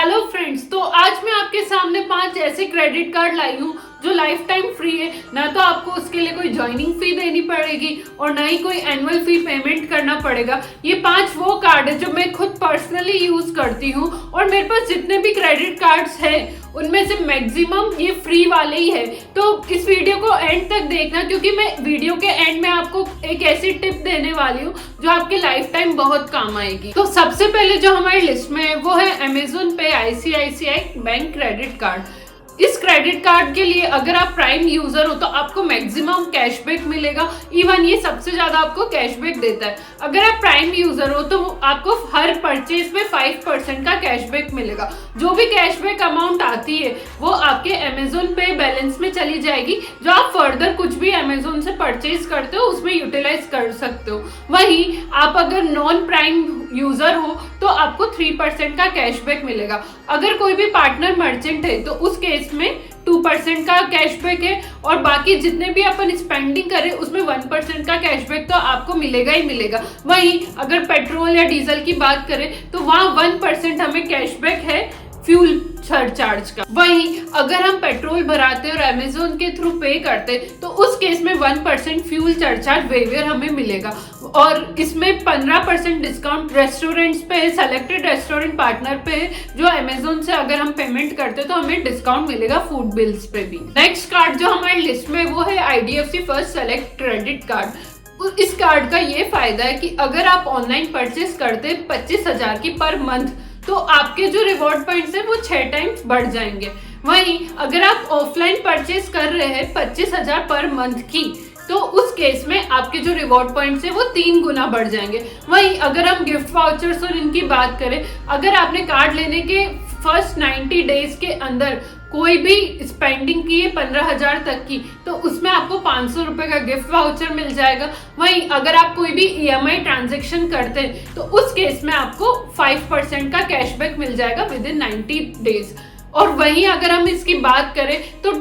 Hello friends, तो आज मैं आपके सामने 5 ऐसे क्रेडिट कार्ड लाई हूँ जो लाइफ टाइम फ्री है। ना तो आपको उसके लिए कोई ज्वाइनिंग फी देनी पड़ेगी और ना ही कोई एनुअल फी पेमेंट करना पड़ेगा। ये 5 वो कार्ड है जो मैं खुद पर्सनली यूज करती हूँ और मेरे पास जितने भी क्रेडिट कार्ड्स हैं उनमें से मैक्सिमम ये फ्री वाले ही है। तो इस वीडियो को एंड तक देखना, क्योंकि मैं वीडियो के एंड में आपको एक ऐसी टिप देने वाली हूँ जो आपके लाइफ टाइम बहुत काम आएगी। तो सबसे पहले जो हमारी लिस्ट में है वो है अमेजोन पे आईसीआईसीआई बैंक क्रेडिट कार्ड। इस क्रेडिट कार्ड के लिए अगर आप प्राइम यूजर हो तो आपको मैक्सिमम कैशबैक मिलेगा। इवन ये सबसे ज्यादा आपको कैशबैक देता है। अगर आप प्राइम यूजर हो तो आपको हर परचेज में 5% का कैशबैक मिलेगा। जो भी कैशबैक अमाउंट आती है वो आपके अमेजोन पे बैलेंस में चली जाएगी, जो आप फर्दर कुछ भी अमेजोन से परचेज करते हो उसमें यूटिलाइज कर सकते हो। वहीं आप अगर नॉन प्राइम यूजर हो तो आपको 3% का कैशबैक मिलेगा। अगर कोई भी पार्टनर मर्चेंट है तो उस केस में 2% का कैशबैक है और बाकी जितने भी अपन स्पेंडिंग करें उसमें 1% का कैशबैक तो आपको मिलेगा ही मिलेगा। वहीं अगर पेट्रोल या डीजल की बात करें तो वहाँ 1% हमें कैशबैक है फ्यूल सरचार्ज का। वहीं अगर हम पेट्रोल भराते और अमेजोन के थ्रू पे करते तो उस केस में 1% फ्यूल सरचार्ज वेवियर हमें मिलेगा। और इसमें 15% डिस्काउंट रेस्टोरेंट्स पे है, सेलेक्टेड रेस्टोरेंट पार्टनर पे है, जो अमेजोन से अगर हम पेमेंट करते तो हमें डिस्काउंट मिलेगा फूड बिल्स पे भी। नेक्स्ट कार्ड जो हमारी लिस्ट में वो है IDFC first select credit card. इस कार्ड का ये फायदा है कि अगर आप ऑनलाइन परचेस करते 25,000 की पर मंथ तो आपके जो रिवॉर्ड पॉइंट्स है वो 6 टाइम्स बढ़ जाएंगे। वहीं अगर आप ऑफलाइन परचेस कर रहे हैं 25,000 पर मंथ की तो उस केस में आपके जो रिवॉर्ड पॉइंट्स है वो 3 गुना बढ़ जाएंगे। वहीं अगर हम गिफ्ट वाउचर्स और इनकी बात करें, अगर आपने कार्ड लेने के फर्स्ट 90 डेज के अंदर कोई भी स्पेंडिंग की है 15,000 तक की तो उसमें आपको 500 रुपए का गिफ्ट वाउचर मिल जाएगा। वहीं अगर आप कोई भी ईएमआई ट्रांजैक्शन करते हैं तो उस केस में आपको 5% का कैशबैक मिल जाएगा विद इन 90 डेज। और वहीं अगर हम इसकी बात करें तो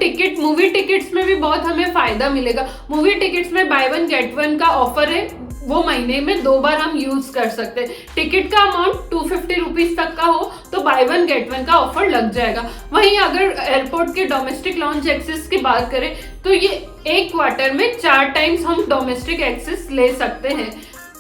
मूवी टिकट्स में भी बहुत हमें फायदा मिलेगा। मूवी टिकट्स में बाय 1 गेट 1 का ऑफर है, वो महीने में 2 बार हम यूज कर सकते हैं। टिकट का अमाउंट 250 रुपीज तक का हो तो बाय 1 गेट 1 का ऑफर लग जाएगा। वहीं अगर एयरपोर्ट के डोमेस्टिक लॉन्च एक्सेस की बात करें तो ये एक क्वार्टर में 4 टाइम्स हम डोमेस्टिक एक्सेस ले सकते हैं,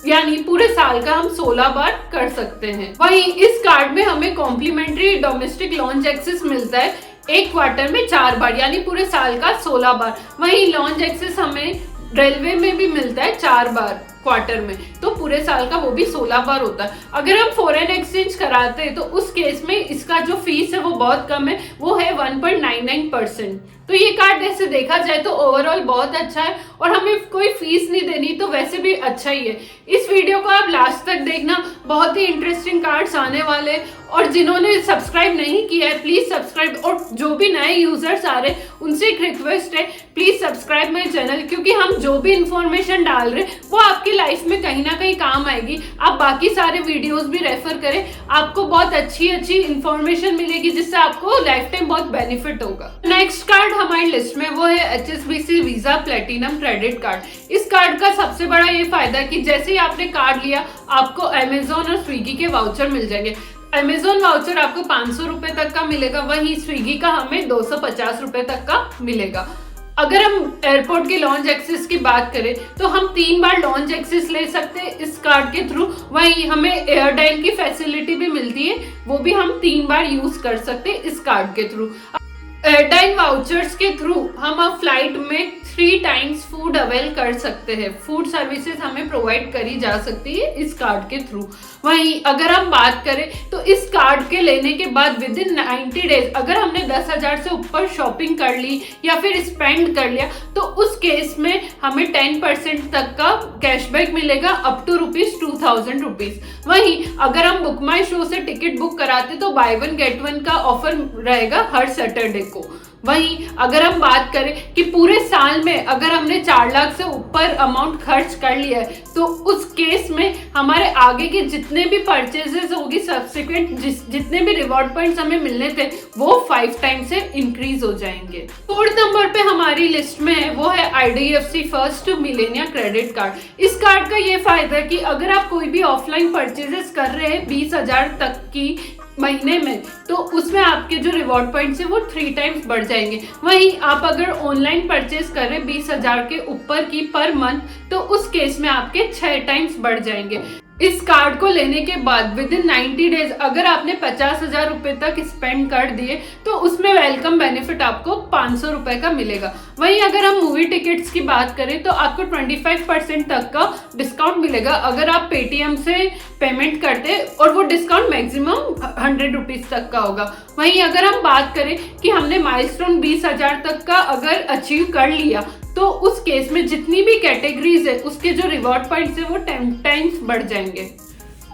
यानी पूरे साल का हम 16 बार कर सकते हैं। वहीं इस कार्ड में हमें कॉम्प्लीमेंट्री डोमेस्टिक लॉन्च एक्सेस मिलता है एक क्वार्टर में 4 बार, यानी पूरे साल का 16 बार। वहीं लॉन्च एक्सेस हमें रेलवे में भी मिलता है 4 बार क्वार्टर में, तो पूरे साल का वो भी 16 बार होता है। अगर हम फॉरेन एक्सचेंज कराते हैं तो उस केस में इसका जो फीस है वो बहुत कम है, वो है 1.99%। तो ये कार्ड ऐसे देखा जाए तो ओवरऑल बहुत अच्छा है और हमें कोई फीस नहीं देनी, तो वैसे भी अच्छा ही है। इस वीडियो को आप लास्ट तक देखना, बहुत ही इंटरेस्टिंग कार्ड्स आने वाले हैं। और जिन्होंने सब्सक्राइब नहीं किया है प्लीज सब्सक्राइब, और जो भी नए यूजर्स आ रहे हैं उनसे एक रिक्वेस्ट है, प्लीज सब्सक्राइब माई चैनल, क्योंकि हम जो भी इंफॉर्मेशन डाल रहे हैं वो आपकी लाइफ में कहीं ना कहीं काम आएगी। आप बाकी सारे वीडियोस भी रेफर करें, आपको बहुत अच्छी इंफॉर्मेशन मिलेगी जिससे आपको लाइफ टाइम बहुत बेनिफिट होगा। नेक्स्ट कार्ड हमारी लिस्ट में वो है HSBC visa platinum credit card. इस कार्ड का सबसे बड़ा ये फायदा है कि जैसे ही आपने कार्ड लिया आपको अमेजोन और स्विगी के वाउचर मिल जाएंगे। अमेजोन वाउचर आपको 500 रुपए तक का मिलेगा, वहीं स्विगी का हमें 250 रुपए तक का मिलेगा। अगर हम एयरपोर्ट के लॉन्च एक्सेस की बात करें तो हम 3 बार लॉन्च एक्सेस ले सकते हैं इस कार्ड के थ्रू। वहीं हमें एयरडाइल की फैसिलिटी भी मिलती है, वो भी हम 3 बार यूज कर सकते हैं इस कार्ड के थ्रू। एयरटाइम वाउचर्स के थ्रू हम अब फ्लाइट में 3 टाइम्स फूड अवेल कर सकते हैं। फूड सर्विसेज हमें प्रोवाइड करी जा सकती है इस कार्ड के थ्रू। वहीं अगर हम बात करें तो इस कार्ड के लेने के बाद विद इन 90 डेज अगर हमने 10,000 से ऊपर शॉपिंग कर ली या फिर स्पेंड कर लिया तो उस केस में हमें 10% तक का कैशबैक मिलेगा अप टू ₹2,000 रुपीज। वहीं अगर हम बुक माई शो से टिकट बुक कराते तो बाय 1 गेट 1 का ऑफर रहेगा हर सैटरडे को। वहीं अगर हम बात करें कि पूरे साल में अगर हमने 4 लाख से ऊपर अमाउंट खर्च कर लिया है तो उस केस में हमारे आगे के जितने भी परचेजेस होगी सब्सिक्वेंट जितने भी रिवॉर्ड पॉइंट्स हमें मिलने थे वो 5 टाइम से इंक्रीज हो जाएंगे। 4th नंबर पे हमारी लिस्ट में है वो है IDFC first Melania credit card. इस कार्ड का ये फायदा है कि अगर आप कोई भी ऑफलाइन परचेजेस कर रहे हैं 20,000 तक की महीने में तो उसमें आपके जो रिवॉर्ड पॉइंट्स है वो 3 टाइम्स बढ़ जाएंगे। वहीं आप अगर ऑनलाइन परचेज करें 20,000 के ऊपर की पर मंथ, तो उस केस में आपके 6 टाइम्स बढ़ जाएंगे। इस कार्ड को लेने के बाद विद इन 90 डेज अगर आपने 50,000 रुपए तक स्पेंड कर दिए तो उसमें वेलकम बेनिफिट आपको 500 रुपए का मिलेगा। वहीं अगर हम मूवी टिकट्स की बात करें तो आपको 25% तक का डिस्काउंट मिलेगा अगर आप पेटीएम से पेमेंट करते, और वो डिस्काउंट मैक्सिमम 100 रुपीज तक का होगा। वहीं अगर हम बात करें कि हमने माइलस्टोन 20,000 तक का अगर अचीव कर लिया तो उस केस में जितनी भी कैटेगरीज है उसके जो रिवॉर्ड पॉइंट्स है वो 10 टाइम्स बढ़ जाएंगे।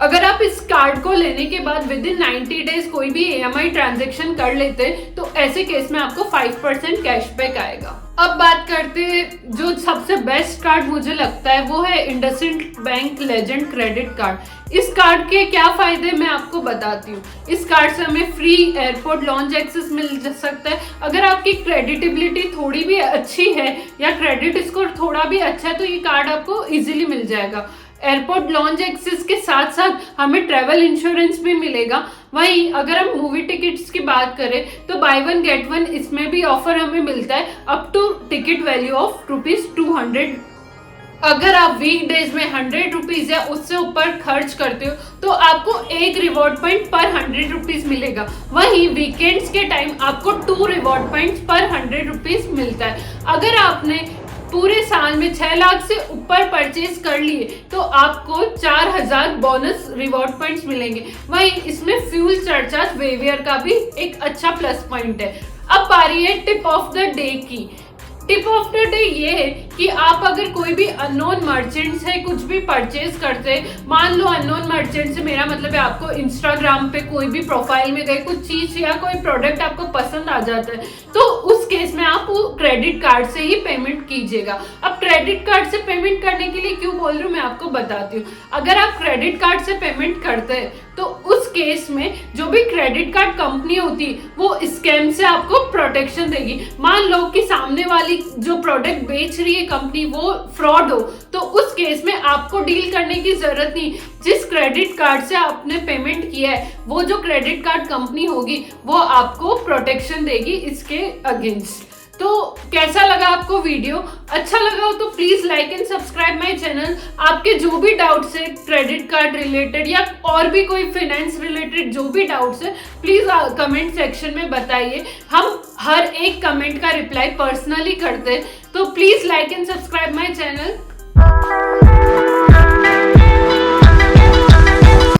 अगर आप इस कार्ड को लेने के बाद विद इन 90 डेज कोई भी EMI ट्रांजेक्शन कर लेते तो ऐसे केस में आपको 5% कैशबैक आएगा। अब बात करते हैं जो सबसे बेस्ट कार्ड मुझे लगता है वो है IndusInd bank legend credit card. इस कार्ड के क्या फायदे मैं आपको बताती हूँ। इस कार्ड से हमें फ्री एयरपोर्ट लॉन्च एक्सेस मिल सकता है। अगर आपकी क्रेडिटेबिलिटी थोड़ी भी अच्छी है या क्रेडिट स्कोर थोड़ा भी अच्छा है तो ये कार्ड आपको इजीली मिल जाएगा। एयरपोर्ट लॉन्च एक्सेस के साथ साथ हमें ट्रैवल इंश्योरेंस भी मिलेगा। वहीं अगर हम मूवी टिकट्स की बात करें तो बाय वन गेट वन इसमें भी ऑफर हमें मिलता है up to ticket value of ₹200। अगर आप वीक डेज में 100 रुपीज या उससे ऊपर खर्च करते हो तो आपको एक रिवॉर्ड पॉइंट पर 100 रुपीज मिलेगा। वहीं वीकेंड्स के टाइम आपको 2 रिवॉर्ड पॉइंट्स पर 100 रुपीज मिलता है। अगर आपने पूरे साल में 6 लाख से ऊपर परचेज कर लिए तो आपको 4,000 बोनस रिवॉर्ड पॉइंट्स मिलेंगे। वहीं इसमें फ्यूल सरचार्ज वेवियर का भी एक अच्छा प्लस पॉइंट है। अब बारी है टिप ऑफ द डे की। टिप ऑफ द डे ये है कि आप अगर कोई भी अननोन मर्चेंट से कुछ भी परचेज करते हैं, मान लो अननोन मर्चेंट से मेरा मतलब है आपको इंस्टाग्राम पे कोई भी प्रोफाइल में गए कुछ चीज या कोई प्रोडक्ट आपको पसंद आ जाता है तो उस केस में आप क्रेडिट कार्ड से ही पेमेंट कीजिएगा। अब क्रेडिट कार्ड से पेमेंट करने के लिए क्यों बोल रही हूँ मैं आपको बताती हूँ। अगर आप क्रेडिट कार्ड से पेमेंट करते हैं तो उस केस में जो भी क्रेडिट कार्ड कंपनी होती वो स्कैम से आपको प्रोटेक्शन देगी। मान लो कि सामने वाली जो प्रोडक्ट बेच रही है कंपनी वो फ्रॉड हो तो उस केस में आपको डील करने की जरूरत नहीं। जिस क्रेडिट कार्ड से आपने पेमेंट किया है वो जो क्रेडिट कार्ड कंपनी होगी वो आपको प्रोटेक्शन देगी इसके अगेंस्ट। तो कैसा लगा आपको वीडियो? अच्छा लगा हो तो please like and subscribe my channel. आपके जो भी डाउट्स है क्रेडिट कार्ड रिलेटेड या और भी कोई फाइनेंस रिलेटेड जो भी डाउट्स है प्लीज कमेंट सेक्शन में बताइए। हम हर एक कमेंट का रिप्लाई पर्सनली करते हैं। तो please like and subscribe my channel.